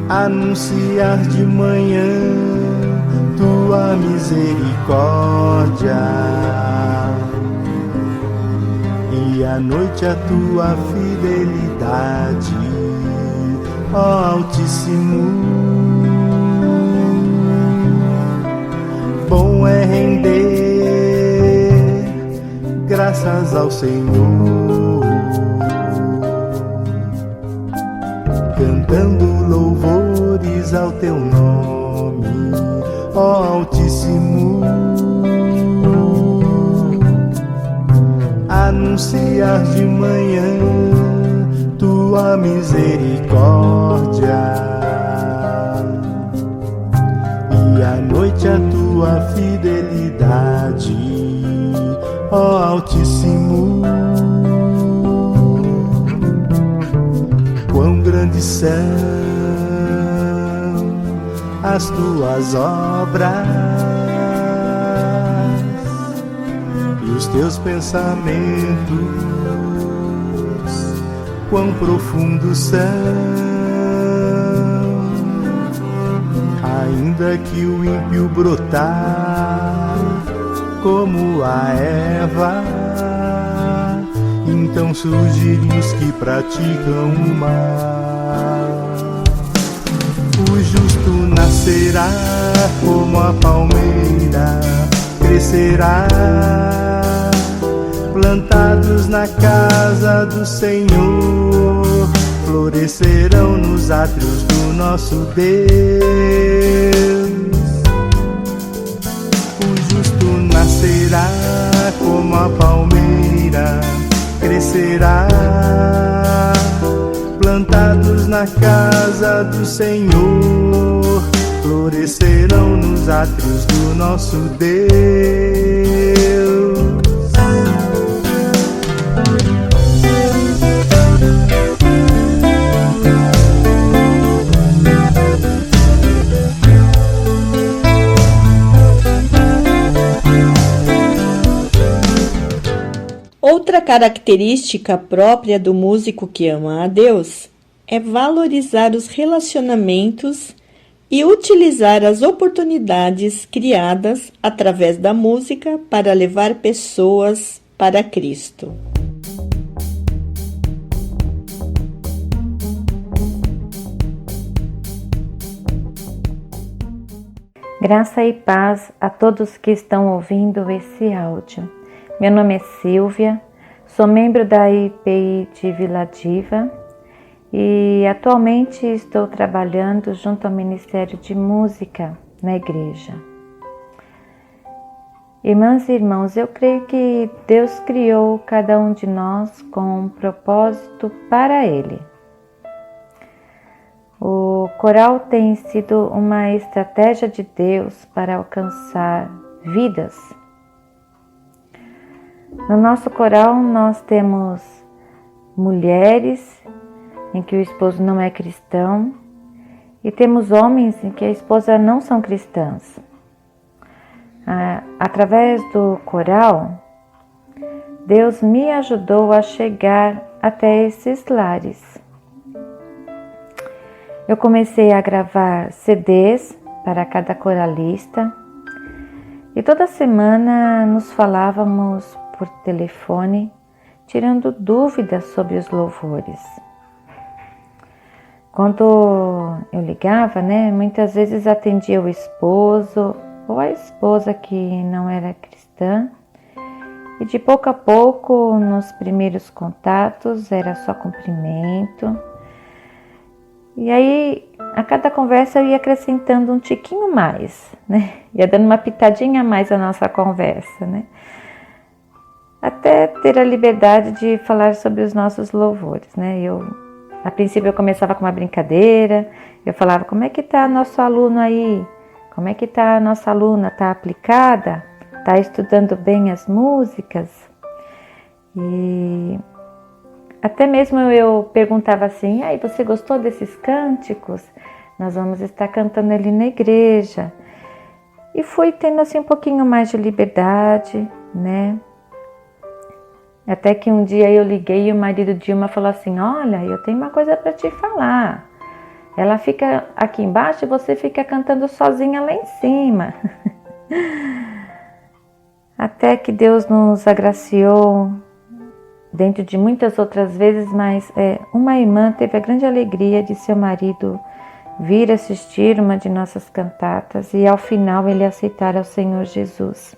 Anunciar de manhã tua misericórdia e à noite a tua fidelidade, ó Altíssimo. Bom é render graças ao Senhor, cantando louvores ao teu nome, ó Altíssimo. Anunciar de manhã tua misericórdia e à noite a tua fidelidade, ó Altíssimo. Quão grandes são as tuas obras e os teus pensamentos, quão profundos são. Ainda que o ímpio brotar como a erva, então surgirem os que praticam o mal. O justo nascerá como a palmeira, crescerá, plantados na casa do Senhor, florescerão nos átrios do nosso Deus. O justo nascerá como a palmeira, crescerá, plantados na casa do Senhor, florescerão nos átrios do nosso Deus. Outra característica própria do músico que ama a Deus é valorizar os relacionamentos e utilizar as oportunidades criadas através da música para levar pessoas para Cristo. Graça e paz a todos que estão ouvindo esse áudio. Meu nome é Silvia, sou membro da IPI de Vila Diva e atualmente estou trabalhando junto ao Ministério de Música na igreja. Irmãs e irmãos, eu creio que Deus criou cada um de nós com um propósito para Ele. O coral tem sido uma estratégia de Deus para alcançar vidas. No nosso coral nós temos mulheres em que o esposo não é cristão e temos homens em que a esposa não são cristãs. Através do coral, Deus me ajudou a chegar até esses lares. Eu comecei a gravar CDs para cada coralista e toda semana nos falávamos por telefone, tirando dúvidas sobre os louvores. Quando eu ligava, muitas vezes atendia o esposo ou a esposa que não era cristã, e de pouco a pouco, nos primeiros contatos, era só cumprimento. E aí, a cada conversa eu ia acrescentando um tiquinho mais, ia dando uma pitadinha a mais à nossa conversa, até ter a liberdade de falar sobre os nossos louvores, A princípio eu começava com uma brincadeira, eu falava, como é que está nosso aluno aí? Como é que está a nossa aluna? Está aplicada? Está estudando bem as músicas? E até mesmo eu perguntava assim, aí você gostou desses cânticos? Nós vamos estar cantando ali na igreja. E fui tendo assim um pouquinho mais de liberdade, Até que um dia eu liguei e o marido de uma falou assim, olha, eu tenho uma coisa para te falar. Ela fica aqui embaixo e você fica cantando sozinha lá em cima. Até que Deus nos agraciou, dentro de muitas outras vezes, mas uma irmã teve a grande alegria de seu marido vir assistir uma de nossas cantatas e ao final ele aceitar ao Senhor Jesus.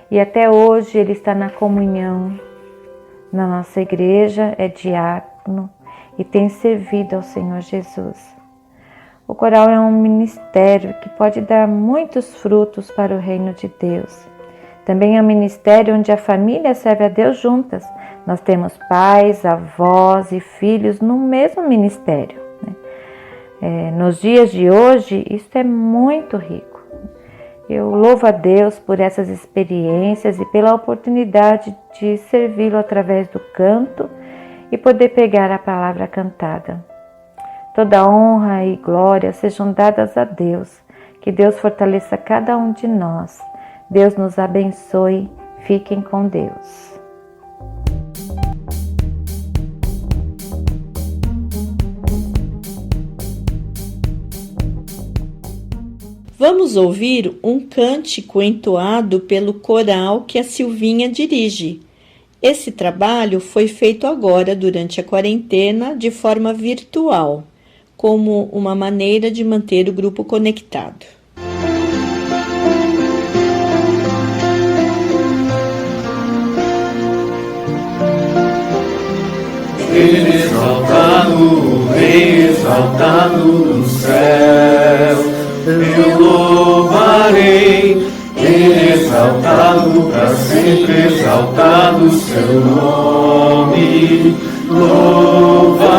E até hoje ele está na comunhão na nossa igreja, é diácono e tem servido ao Senhor Jesus. O coral é um ministério que pode dar muitos frutos para o reino de Deus. Também é um ministério onde a família serve a Deus juntas. Nós temos pais, avós e filhos no mesmo ministério. Nos dias de hoje, isso é muito rico. Eu louvo a Deus por essas experiências e pela oportunidade de servi-lo através do canto e poder pegar a palavra cantada. Toda honra e glória sejam dadas a Deus. Que Deus fortaleça cada um de nós. Deus nos abençoe. Fiquem com Deus. Vamos ouvir um cântico entoado pelo coral que a Silvinha dirige. Esse trabalho foi feito agora durante a quarentena de forma virtual, como uma maneira de manter o grupo conectado. Ele exaltado, o Rei exaltado no céu. Eu louvarei, Ele exaltado, para sempre exaltado o seu nome. Louvarei.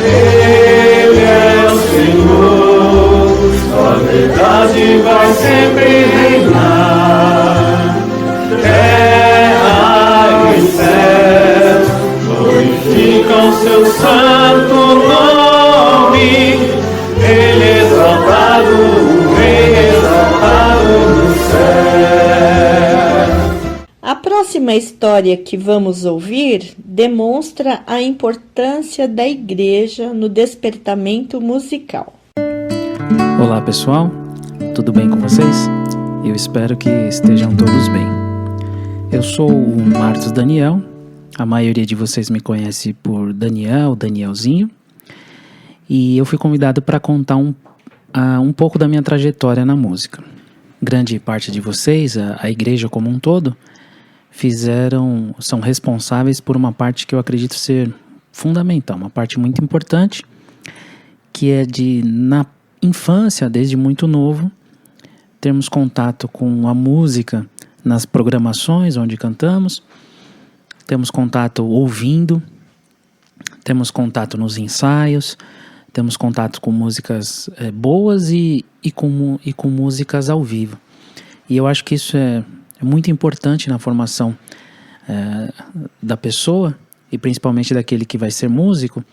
Ele é o Senhor, sua verdade vai sempre reinar. Terra e céu glorificam seu santo nome. Ele exaltado, o Rei exaltado no céu. A próxima história que vamos ouvir demonstra a importância da igreja no despertamento musical. Olá pessoal, tudo bem com vocês? Eu espero que estejam todos bem. Eu sou o Marcos Daniel, a maioria de vocês me conhece por Daniel, Danielzinho, e eu fui convidado para contar um pouco da minha trajetória na música. Grande parte de vocês, a igreja como um todo, são responsáveis por uma parte que eu acredito ser fundamental, uma parte muito importante, que é de, na infância, desde muito novo, termos contato com a música nas programações onde cantamos, temos contato ouvindo, temos contato nos ensaios, temos contato com músicas boas e com músicas ao vivo. E eu acho que isso é muito importante na formação da pessoa, e principalmente daquele que vai ser músico,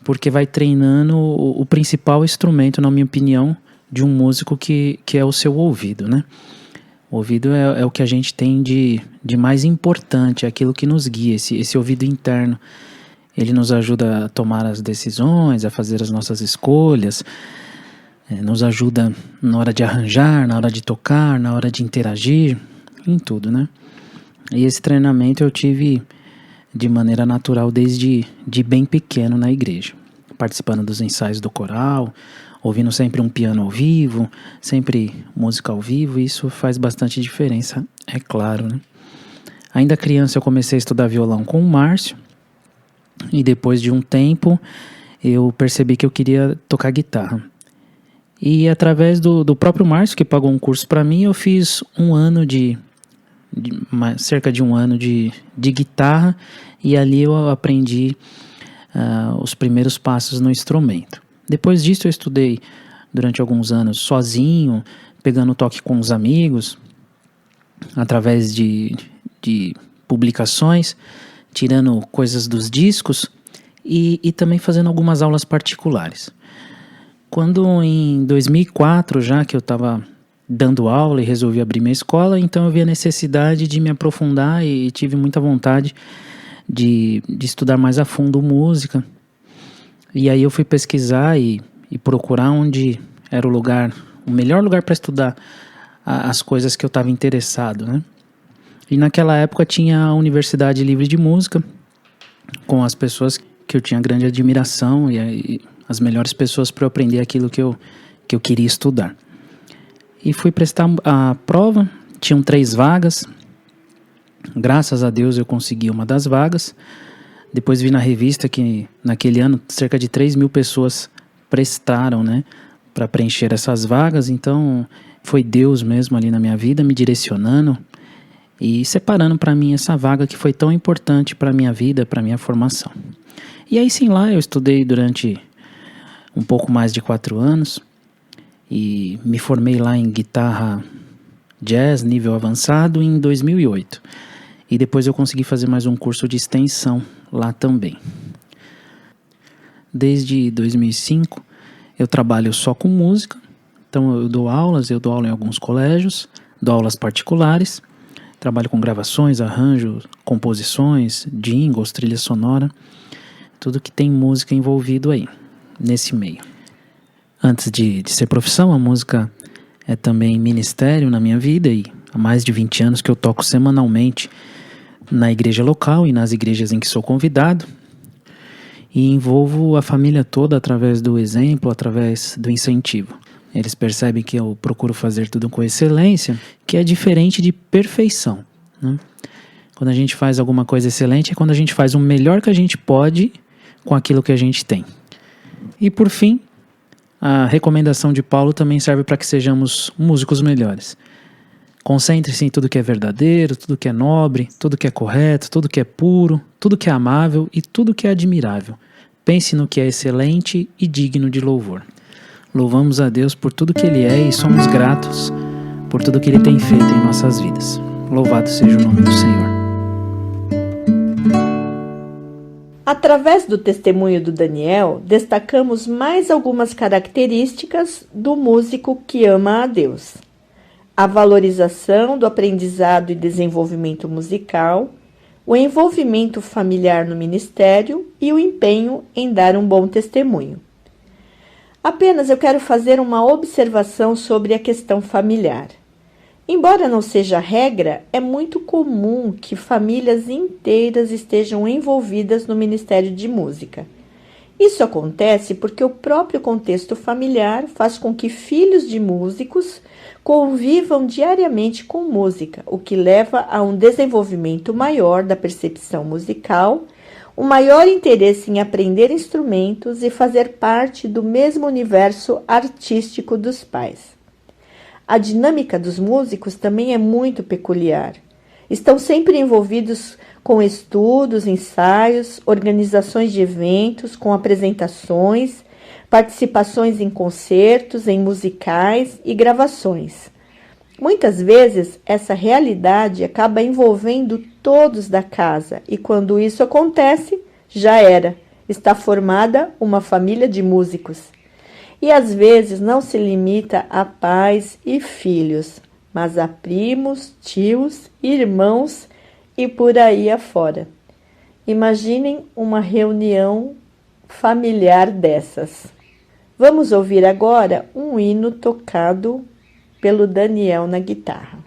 porque vai treinando o principal instrumento, na minha opinião, de um músico que é o seu ouvido, né? O ouvido é o que a gente tem de mais importante, é aquilo que nos guia, esse ouvido interno. Ele nos ajuda a tomar as decisões, a fazer as nossas escolhas, nos ajuda na hora de arranjar, na hora de tocar, na hora de interagir, em tudo, né? E esse treinamento eu tive de maneira natural desde bem pequeno na igreja, participando dos ensaios do coral, ouvindo sempre um piano ao vivo, sempre música ao vivo, e isso faz bastante diferença, é claro, né? Ainda criança eu comecei a estudar violão com o Márcio, e depois de um tempo eu percebi que eu queria tocar guitarra. E através do próprio Márcio, que pagou um curso para mim, eu fiz cerca de um ano de guitarra, e ali eu aprendi os primeiros passos no instrumento. Depois disso eu estudei durante alguns anos sozinho, pegando toque com os amigos, através de publicações, tirando coisas dos discos e também fazendo algumas aulas particulares. Quando em 2004, já que eu estava dando aula e resolvi abrir minha escola, então eu vi a necessidade de me aprofundar e tive muita vontade de estudar mais a fundo música. E aí eu fui pesquisar e procurar onde era o melhor lugar para estudar as coisas que eu estava interessado, né? E naquela época tinha a Universidade Livre de Música, com as pessoas que eu tinha grande admiração e as melhores pessoas para eu aprender aquilo que eu queria estudar. E fui prestar a prova, tinham 3 vagas, graças a Deus eu consegui uma das vagas. Depois vi na revista que naquele ano cerca de 3.000 pessoas prestaram, né, para preencher essas vagas, então foi Deus mesmo ali na minha vida me direcionando e separando para mim essa vaga que foi tão importante para a minha vida, para a minha formação. E aí sim, lá eu estudei durante um pouco mais de 4 anos e me formei lá em guitarra jazz, nível avançado, em 2008. E depois eu consegui fazer mais um curso de extensão lá também. Desde 2005 eu trabalho só com música, então eu dou aula em alguns colégios, dou aulas particulares, trabalho com gravações, arranjos, composições, jingles, trilha sonora, tudo que tem música envolvido aí, nesse meio. Antes de ser profissão, a música é também ministério na minha vida e há mais de 20 anos que eu toco semanalmente na igreja local e nas igrejas em que sou convidado e envolvo a família toda através do exemplo, através do incentivo. Eles percebem que eu procuro fazer tudo com excelência, que é diferente de perfeição, né? Quando a gente faz alguma coisa excelente é quando a gente faz o melhor que a gente pode com aquilo que a gente tem. E por fim, a recomendação de Paulo também serve para que sejamos músicos melhores. Concentre-se em tudo que é verdadeiro, tudo que é nobre, tudo que é correto, tudo que é puro, tudo que é amável e tudo que é admirável. Pense no que é excelente e digno de louvor. Louvamos a Deus por tudo que Ele é e somos gratos por tudo que Ele tem feito em nossas vidas. Louvado seja o nome do Senhor. Através do testemunho do Daniel, destacamos mais algumas características do músico que ama a Deus. A valorização do aprendizado e desenvolvimento musical, o envolvimento familiar no ministério e o empenho em dar um bom testemunho. Apenas eu quero fazer uma observação sobre a questão familiar. Embora não seja regra, é muito comum que famílias inteiras estejam envolvidas no Ministério de Música. Isso acontece porque o próprio contexto familiar faz com que filhos de músicos convivam diariamente com música, o que leva a um desenvolvimento maior da percepção musical, um maior interesse em aprender instrumentos e fazer parte do mesmo universo artístico dos pais. A dinâmica dos músicos também é muito peculiar. Estão sempre envolvidos com estudos, ensaios, organizações de eventos, com apresentações, participações em concertos, em musicais e gravações. Muitas vezes, essa realidade acaba envolvendo todos da casa e quando isso acontece, já era. Está formada uma família de músicos. E às vezes não se limita a pais e filhos, mas a primos, tios, irmãos e por aí afora. Imaginem uma reunião familiar dessas. Vamos ouvir agora um hino tocado pelo Daniel na guitarra.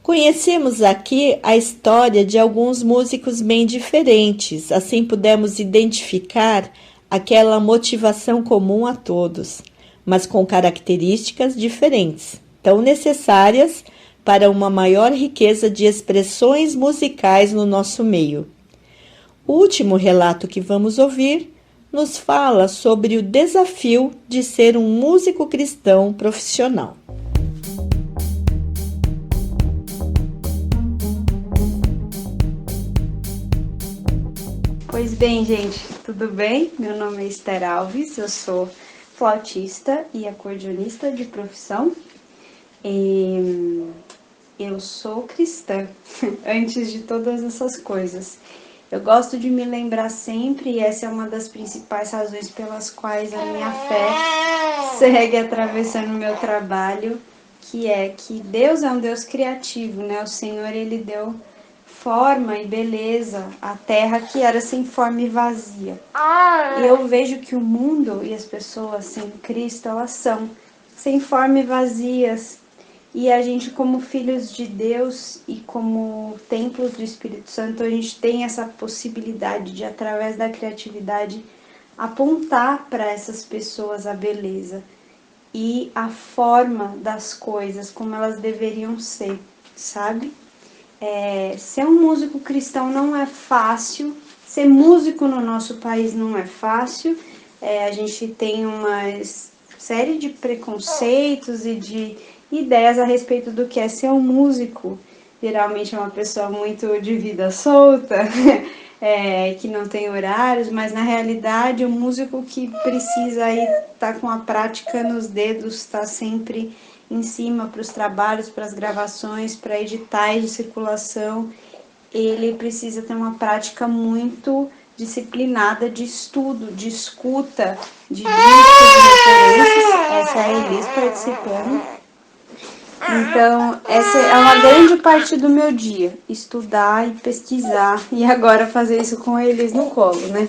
Conhecemos aqui a história de alguns músicos bem diferentes, assim pudemos identificar aquela motivação comum a todos, mas com características diferentes, tão necessárias para uma maior riqueza de expressões musicais no nosso meio. O último relato que vamos ouvir nos fala sobre o desafio de ser um músico cristão profissional. Pois bem, gente, tudo bem? Meu nome é Esther Alves, eu sou flautista e acordeonista de profissão. Eu sou cristã, antes de todas essas coisas. Eu gosto de me lembrar sempre, e essa é uma das principais razões pelas quais a minha fé segue atravessando o meu trabalho, que é que Deus é um Deus criativo, né? O Senhor, Ele deu forma e beleza à terra que era sem forma e vazia. E eu vejo que o mundo e as pessoas sem Cristo, elas são sem forma e vazias. E a gente, como filhos de Deus e como templos do Espírito Santo, a gente tem essa possibilidade de, através da criatividade, apontar para essas pessoas a beleza e a forma das coisas, como elas deveriam ser, sabe? Ser um músico cristão não é fácil, ser músico no nosso país não é fácil, a gente tem uma série de preconceitos e de ideias a respeito do que é ser um músico. Geralmente é uma pessoa muito de vida solta, que não tem horários, mas na realidade o músico que precisa estar com a prática nos dedos, está sempre em cima para os trabalhos, para as gravações, para editais de circulação, ele precisa ter uma prática muito disciplinada de estudo, de escuta, de discos de referências. Essa é a Elis participando. Então, essa é uma grande parte do meu dia, estudar e pesquisar, e agora fazer isso com eles no colo, né?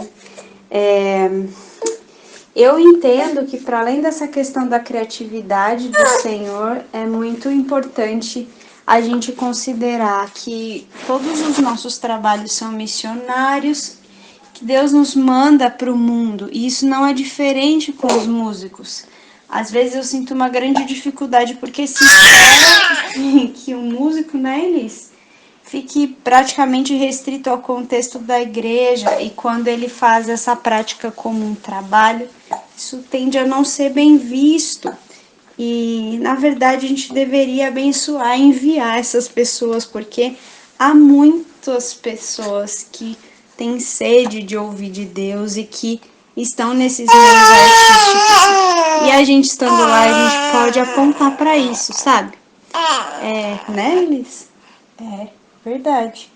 Eu entendo que, para além dessa questão da criatividade do Senhor, é muito importante a gente considerar que todos os nossos trabalhos são missionários, que Deus nos manda para o mundo, e isso não é diferente com os músicos. Às vezes eu sinto uma grande dificuldade, porque se espera que o músico, né, Elis, fique praticamente restrito ao contexto da igreja, e quando ele faz essa prática como um trabalho, isso tende a não ser bem visto. E, na verdade, a gente deveria abençoar e enviar essas pessoas, porque há muitas pessoas que têm sede de ouvir de Deus e que estão nesses meios artísticos. E a gente estando lá, a gente pode apontar para isso, sabe? Né, Elis? É, verdade.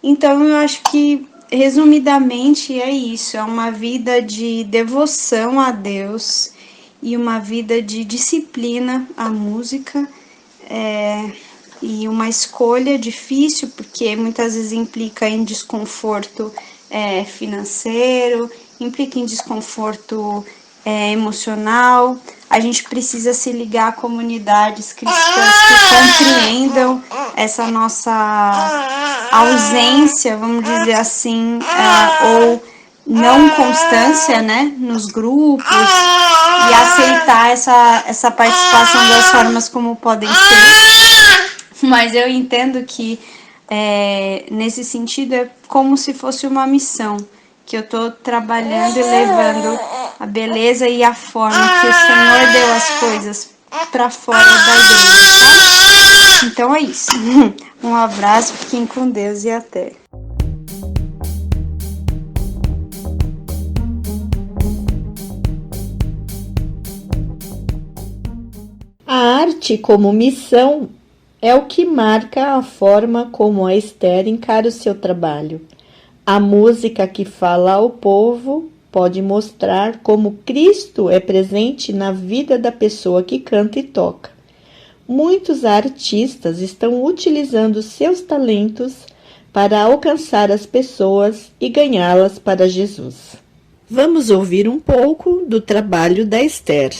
Então eu acho que, resumidamente, é isso. É uma vida de devoção a Deus e uma vida de disciplina à música. E uma escolha difícil, porque muitas vezes implica em desconforto financeiro, implica em desconforto emocional. A gente precisa se ligar a comunidades cristãs que compreendam essa nossa ausência, vamos dizer assim, ou não constância, né, nos grupos, e aceitar essa participação das formas como podem ser. Mas eu entendo que nesse sentido é como se fosse uma missão, que eu estou trabalhando e levando a beleza e a forma que o Senhor deu as coisas para fora da igreja, tá? Então é isso. Um abraço, fiquem com Deus e até. A arte como missão é o que marca a forma como a Esther encara o seu trabalho. A música que fala ao povo pode mostrar como Cristo é presente na vida da pessoa que canta e toca. Muitos artistas estão utilizando seus talentos para alcançar as pessoas e ganhá-las para Jesus. Vamos ouvir um pouco do trabalho da Esther.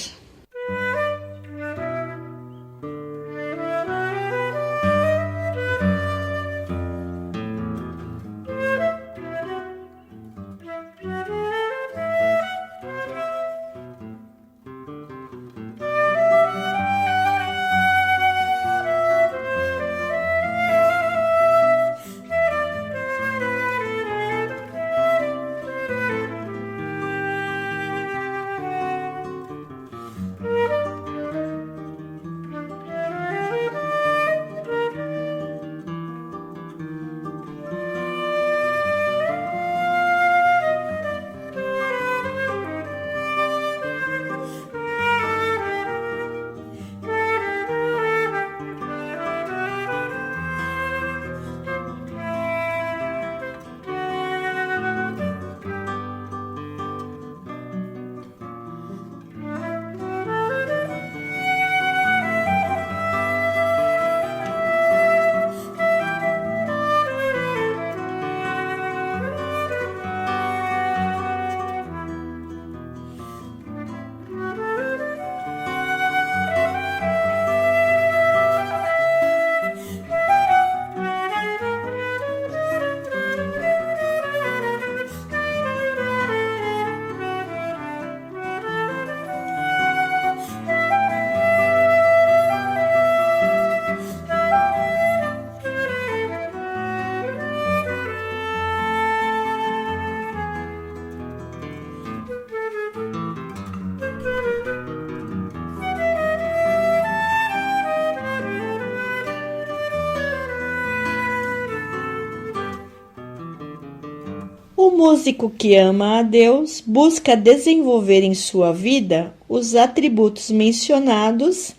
O músico que ama a Deus busca desenvolver em sua vida os atributos mencionados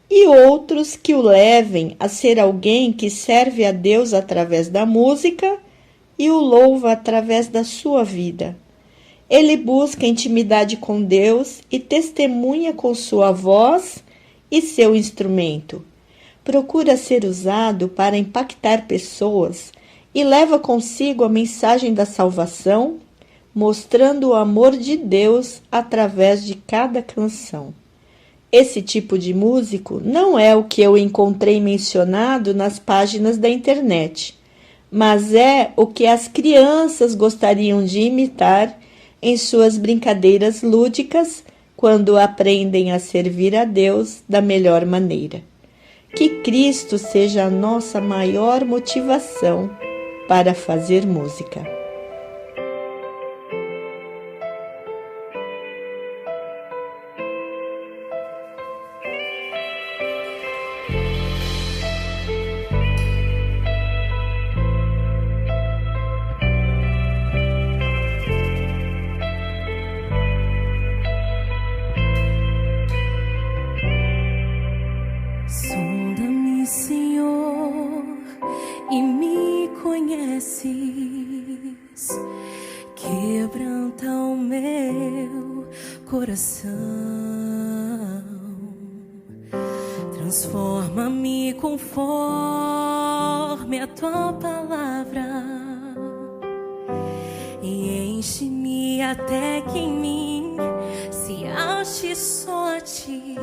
e outros que o levem a ser alguém que serve a Deus através da música e o louva através da sua vida. Ele busca intimidade com Deus e testemunha com sua voz e seu instrumento. Procura ser usado para impactar pessoas e leva consigo a mensagem da salvação, mostrando o amor de Deus através de cada canção. Esse tipo de músico não é o que eu encontrei mencionado nas páginas da internet, mas é o que as crianças gostariam de imitar em suas brincadeiras lúdicas quando aprendem a servir a Deus da melhor maneira. Que Cristo seja a nossa maior motivação para fazer música. Sonda-me, quebranta o meu coração, transforma-me conforme a tua palavra e enche-me até que em mim se ache só a ti.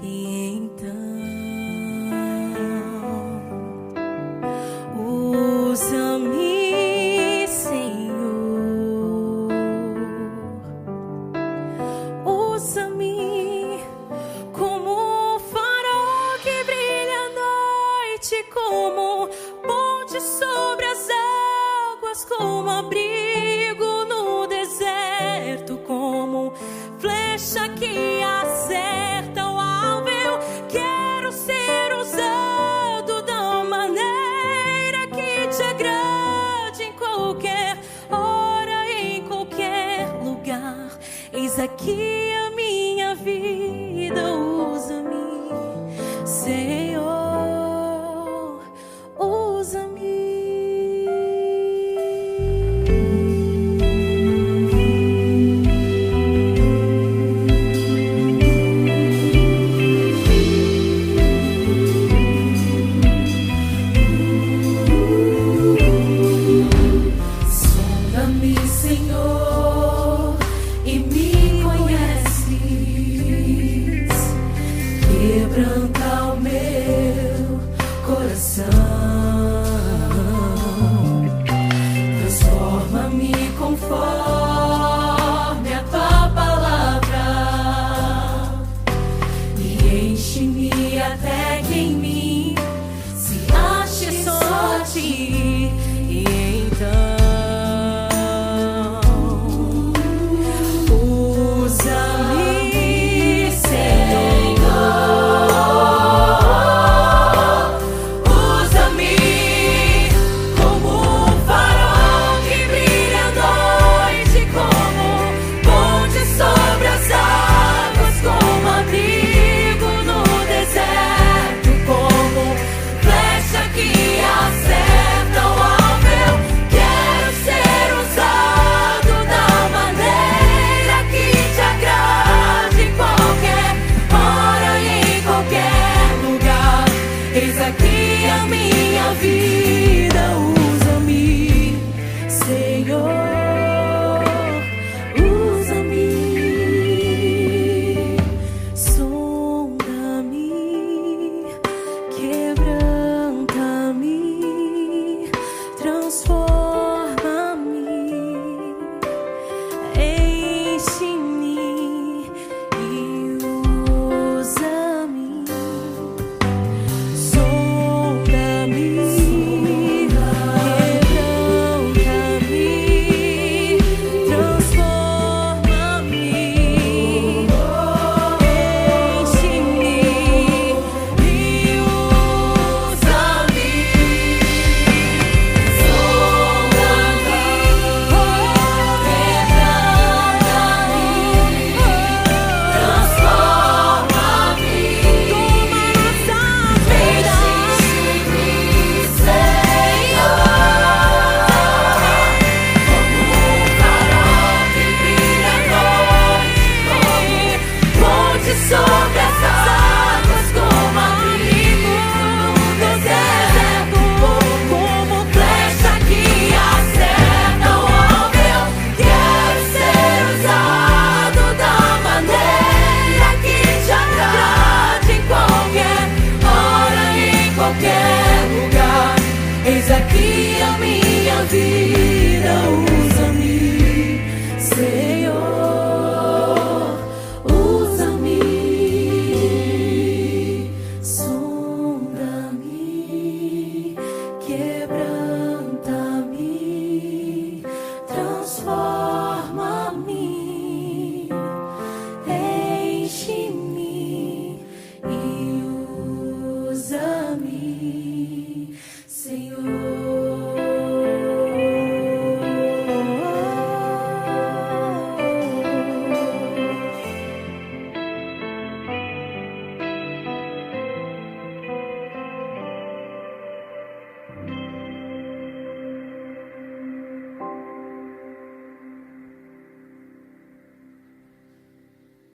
E então usa-me, Senhor, usa-me como um farol que brilha à noite, como ponte sobre as águas, como abrigo no deserto, como flecha que acerta o alvo. Eu quero ser usado da maneira que te agrade, em qualquer hora, em qualquer lugar. Eis aqui a minha vida.